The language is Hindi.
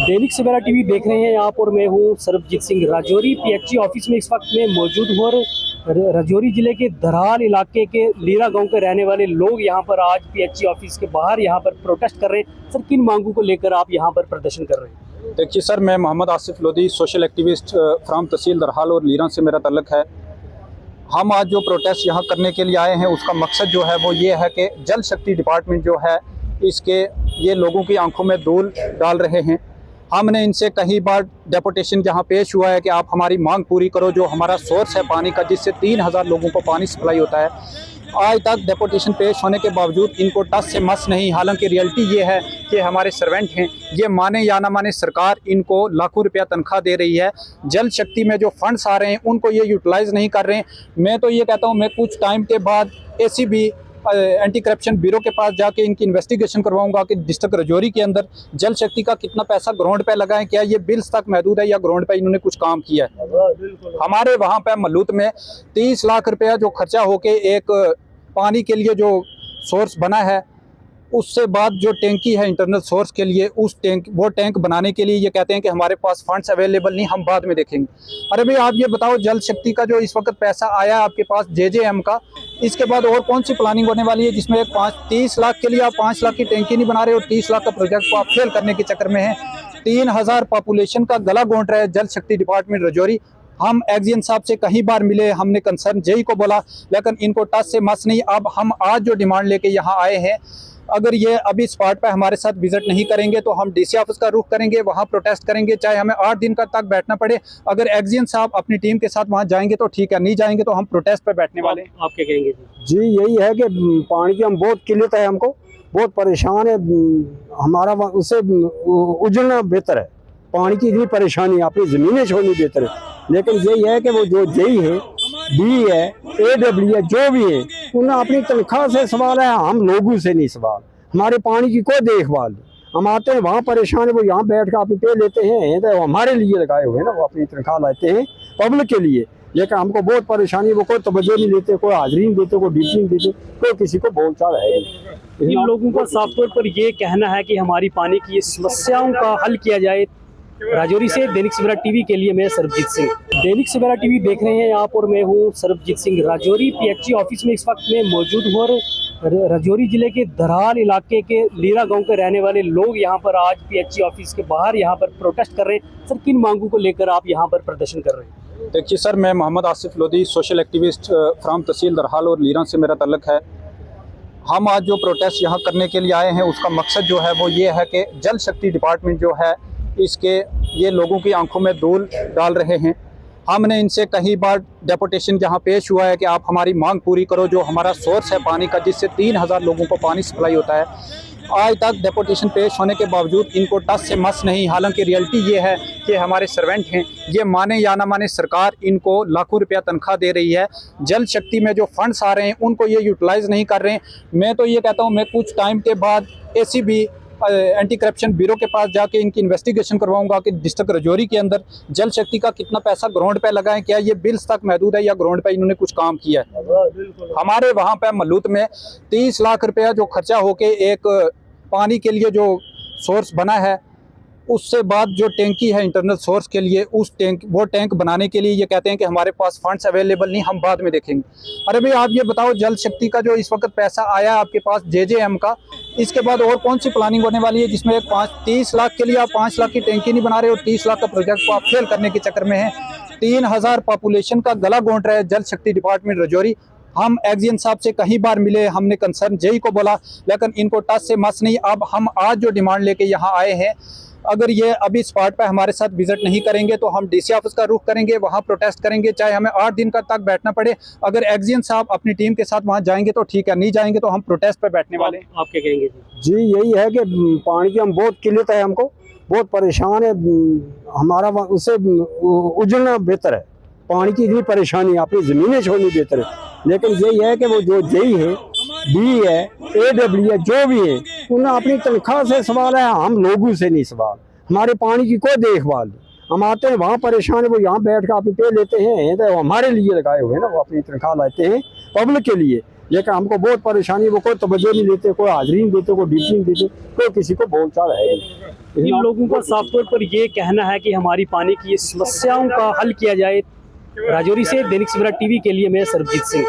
दैनिक सवेरा टीवी देख रहे हैं आप और मैं हूं सरबजीत सिंह। राजौरी पीएचई ऑफिस में इस वक्त मैं मौजूद हूं और राजौरी जिले के धराल इलाके के लीरा गांव के रहने वाले लोग यहां पर आज पीएचई ऑफिस के बाहर यहां पर प्रोटेस्ट कर रहे हैं। सर, किन मांगों को लेकर आप यहां पर प्रदर्शन कर रहे हैं? देखिए सर, मैं Mohammad Asif Lodhi, social activist from तहसील धराल और लीरा से मेरा ताल्लुक है। हम आज जो प्रोटेस्ट यहाँ करने के लिए आए हैं उसका मकसद जो है वो ये है कि जल शक्ति डिपार्टमेंट जो है इसके ये लोगों की आंखों में धूल डाल रहे हैं। हमने इनसे कई बार डेपुटेशन जहाँ पेश हुआ है कि आप हमारी मांग पूरी करो, जो हमारा सोर्स है पानी का जिससे 3000 लोगों को पानी सप्लाई होता है। आज तक डेपुटेशन पेश होने के बावजूद इनको टस से मस नहीं। हालांकि रियलिटी ये है कि हमारे सर्वेंट हैं, ये माने या ना माने सरकार इनको लाखों रुपया तनख्वाह दे रही है। जल शक्ति में जो फंड्स आ रहे हैं उनको ये यूटिलाइज नहीं कर रहे हैं। मैं तो ये कहता हूँ मैं कुछ टाइम के बाद ACB एंटी करप्शन ब्यूरो के पास जाके इनकी इन्वेस्टिगेशन करवाऊंगा कि डिस्ट्रिक्ट राजौरी के अंदर जल शक्ति का कितना पैसा ग्राउंड पे लगा है, क्या ये बिल्स तक महदूद है या ग्राउंड पे इन्होंने कुछ काम किया है। हमारे वहाँ पे मल्लूत में 30 लाख रुपया जो खर्चा होके एक पानी के लिए जो सोर्स बना है, उससे बाद जो टैंकी है इंटरनल सोर्स के लिए, वो टैंक बनाने के लिए ये कहते हैं कि हमारे पास फंड्स अवेलेबल नहीं, हम बाद में देखेंगे। अरे भाई, आप ये बताओ, जल शक्ति का जो इस वक्त पैसा आया आपके पास JJM का, इसके बाद और कौन सी प्लानिंग होने वाली है जिसमें 30 लाख के लिए आप 5 लाख की टैंकी नहीं बना रहे हो। 30 लाख का प्रोजेक्ट को आप फेल करने के चक्कर में है। 3000 पॉपुलेशन का गला घोंट रहा है जल शक्ति डिपार्टमेंट राजौरी। हम एक्जियन साहब से कई बार मिले, हमने कंसर्न JE को बोला, लेकिन इनको टच से मस नहीं। अब हम आज जो डिमांड लेके यहाँ आए हैं, अगर ये अभी स्पॉट पर हमारे साथ विजिट नहीं करेंगे तो हम DC ऑफिस का रुख करेंगे, वहाँ प्रोटेस्ट करेंगे, चाहे हमें 8 दिन का तक बैठना पड़े। अगर एक्जियन साहब अपनी टीम के साथ वहाँ जाएंगे तो ठीक है, नहीं जाएंगे तो हम प्रोटेस्ट पर बैठने वाले हैं। आप क्या कहेंगे? जी, यही है कि पानी की हम बहुत किल्लत है, हमको बहुत परेशान है। हमारा उससे उजड़ना बेहतर है। पानी की इतनी परेशानी, अपनी ज़मीनें छोड़नी बेहतर है। लेकिन यही है कि वो जो JE है, D है, AW है, जो भी है, उन्हें अपनी तनख्वाह से सवाल है, हम लोगों से नहीं सवाल। हमारे पानी की कोई देखभाल नहीं। हम आते हैं वहाँ परेशान है, वो यहाँ बैठ कर अपनी पे लेते हैं, तो हमारे लिए लगाए हुए हैं ना, वो अपनी तनख्वाह लाते हैं पब्लिक के लिए। लेकिन हमको बहुत परेशानी, वो कोई तवज्जो नहीं देते, कोई हाजिरी नहीं देते, कोई ड्यूटी नहीं देते, कोई किसी को बोलचाल है नहीं। इन लोगों का साफ तौर पर ये कहना है कि हमारी पानी की समस्याओं का हल किया जाए। राजौरी से दैनिक सवेरा टीवी के लिए मैं सरबजीत सिंह। दैनिक सवेरा टीवी देख रहे हैं आप और मैं हूं सरबजीत सिंह। राजौरी पीएचई ऑफिस में इस वक्त मैं मौजूद हूं और राजौरी जिले के धराल इलाके के लीरा गांव के रहने वाले लोग यहां पर आज पीएचई ऑफिस के बाहर यहां पर प्रोटेस्ट कर रहे हैं। सर, किन मांगों को लेकर आप यहां पर प्रदर्शन कर रहे हैं? देखिए सर, मैं Mohammad Asif Lodhi, social activist from तहसील धराल और लीरा से मेरा ताल्लुक है। हम आज जो प्रोटेस्ट यहाँ करने के लिए आए हैं उसका मकसद जो है वो ये है कि जल शक्ति डिपार्टमेंट जो है इसके ये लोगों की आंखों में धूल डाल रहे हैं। हमने इनसे कई बार डेपुटेशन जहाँ पेश हुआ है कि आप हमारी मांग पूरी करो, जो हमारा सोर्स है पानी का जिससे 3000 लोगों को पानी सप्लाई होता है। आज तक डेपुटेशन पेश होने के बावजूद इनको टस से मस नहीं। हालांकि रियलिटी ये है कि हमारे सर्वेंट हैं, ये माने या ना माने सरकार इनको लाखों रुपया तनख्वाह दे रही है। जल शक्ति में जो फंड्स आ रहे हैं उनको ये यूटिलाइज नहीं कर रहे हैं। मैं तो ये कहता हूँ मैं कुछ टाइम के बाद ACB एंटी करप्शन ब्यूरो के पास जाके इनकी इन्वेस्टिगेशन करवाऊंगा कि डिस्ट्रिक्ट राजौरी के अंदर जल शक्ति का कितना पैसा ग्राउंड पे लगा है, क्या ये बिल्स तक महदूद है या ग्राउंड पे इन्होंने कुछ काम किया है। हमारे वहाँ पे मल्लूत में 30 लाख रुपया जो खर्चा होके एक पानी के लिए जो सोर्स बना है, उससे बाद जो टैंकी है इंटरनल सोर्स के लिए, वो टैंक बनाने के लिए ये कहते हैं कि हमारे पास फंड्स अवेलेबल नहीं, हम बाद में देखेंगे। अरे भाई, आप ये बताओ, जल शक्ति का जो इस वक्त पैसा आया आपके पास JJM का, इसके बाद और कौन सी प्लानिंग होने वाली है जिसमें 30 लाख के लिए आप 5 लाख की टैंकी नहीं बना रहे हो। 30 लाख का प्रोजेक्ट को आप फेल करने के चक्कर में है। 3000 पॉपुलेशन का गला घोंट रहा है जल शक्ति डिपार्टमेंट राजौरी। हम एक्जियन साहब से कई बार मिले, हमने कंसर्न JE को बोला, लेकिन इनको टच से मस नहीं। अब हम आज जो डिमांड लेके यहाँ आए हैं, अगर ये अभी स्पॉट पर हमारे साथ विजिट नहीं करेंगे तो हम DC ऑफिस का रुख करेंगे, वहाँ प्रोटेस्ट करेंगे, चाहे हमें 8 दिन का तक बैठना पड़े। अगर एक्जियन साहब अपनी टीम के साथ वहाँ जाएंगे तो ठीक है, नहीं जाएंगे तो हम प्रोटेस्ट पर बैठने वाले हैं। आप क्या कहेंगे? जी, यही है कि पानी की हम बहुत किल्लत है, हमको बहुत परेशान है। हमारा उससे उजड़ना बेहतर है। पानी की इतनी परेशानी, अपनी ज़मीनें छोड़नी बेहतर है। लेकिन यही है कि वो जो JE है, D है, AW है, जो भी है, उन्हें अपनी तनख्वाह से सवाल है, हम लोगों से नहीं सवाल। हमारे पानी की कोई देखभाल नहीं। हम आते हैं वहाँ परेशान है, वो यहाँ बैठ कर अपनी पे लेते हैं, तो हमारे लिए लगाए हुए हैं ना, वो अपनी तनख्वाह लाते हैं पब्लिक के लिए। लेकिन हमको बहुत परेशानी, वो कोई तवज्जो नहीं देते, कोई हाजिरी नहीं देते, कोई ड्यूटी नहीं देते, कोई किसी को बोलचाल है नहीं। इन लोगों का साफ तौर पर ये कहना है कि हमारी पानी की समस्याओं का हल किया जाए। राजौरी से दैनिक सवेरा टीवी के लिए मैं सरबजीत सिंह।